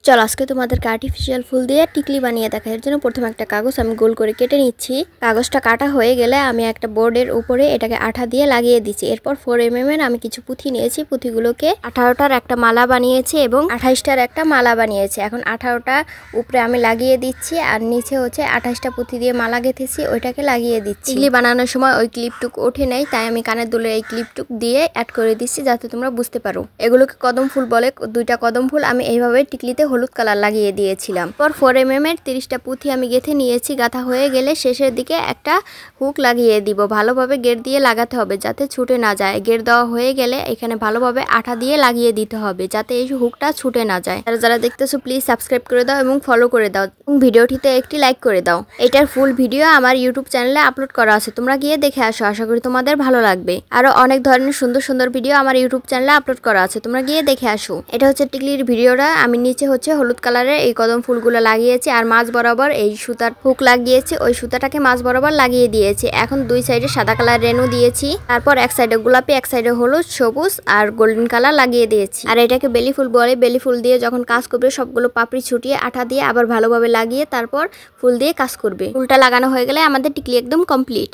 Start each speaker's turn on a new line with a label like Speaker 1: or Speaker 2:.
Speaker 1: চল আজকে তোমাদেরকে আর্টিফিশিয়াল ফুল দিয়ে টিকলি বানিয়ে দেখা। এর জন্য প্রথমে একটা কাগজ আমি গোল করে কেটে নিচ্ছি। কাগজটা কাটা হয়ে গেলে আমি একটা বোর্ডের উপরে এটাকে আঠা দিয়ে লাগিয়ে দিচ্ছি। এরপর 4 mm এর আমি কিছু পুঁথি নিয়েছি। পুঁথিগুলোকে 18টার একটা মালা বানিয়েছি এবং 28টার একটা মালা বানিয়েছি। এখন 18টা উপরে আমি লাগিয়ে দিচ্ছি আর নিচে হচ্ছে 28টা পুঁথি দিয়ে মালা গেঁথেছি, ওইটাকে লাগিয়ে দিচ্ছি। টিকলি বানানোর সময় ওই ক্লিপটুক ওঠে নেই, তাই আমি কানের দুলের এই ক্লিপটুক দিয়ে অ্যাড করে দিচ্ছি যাতে তোমরা বুঝতে পারো। এগুলোকে কদম ফুল বলে। 2টা কদম ফুল আমি এইভাবে টিকলিতে হলুদ কালার লাগিয়ে দিয়েছিলাম। পর 4 mm এর 30টা পুঁথি আমি গেঁথে নিয়েছি। গাঁথা হয়ে গেলে শেষের দিকে একটা হুক লাগিয়ে দিব। ভালোভাবে গেট দিয়ে লাগাতে হবে যাতে ছুটে না যায়। গেট দেওয়া হয়ে গেলে এখানে ভালোভাবে আঠা দিয়ে লাগিয়ে দিতে হবে যাতে এই হুকটা ছুটে না যায়। যারা দেখতেছো প্লিজ সাবস্ক্রাইব করে দাও এবং ফলো করে দাও এবং ভিডিওটিতে একটি লাইক করে দাও। এটার ফুল ভিডিও আমার ইউটিউব চ্যানেলে আপলোড করা আছে, তোমরা গিয়ে দেখে আসো। আশা করি তোমাদের ভালো লাগবে। আরো অনেক ধরনের সুন্দর সুন্দর ভিডিও আমার ইউটিউব চ্যানেলে আপলোড করা আছে, তোমরা গিয়ে দেখে আসো। এটা হচ্ছে টিকলির ভিডিওটা। আমি নিচে হচ্ছে হলুদ কালারের এই কদম ফুলগুলো লাগিয়েছি আর মাঝ বরাবর এই সুতার হুক লাগিয়েছি। ওই সুতাটাকে মাঝ বরাবর লাগিয়ে দিয়েছি। এখন দুই সাইডে সাদা কালার রেনু দিয়েছি। তারপর এক সাইডে গোলাপি, এক সাইডে হলুদ, সবুজ আর গোল্ডেন কালার লাগিয়ে দিয়েছি। আর এটাকে বেলি ফুল বলে। বেলি ফুল দিয়ে যখন কাজ করবে সবগুলো পাপড়ি ছুটিয়ে আঠা দিয়ে আবার ভালোভাবে লাগিয়ে তারপর ফুল দিয়ে কাজ করবে। ফুলটা লাগানো হয়ে গেলে আমাদের টিকলি একদম কমপ্লিট।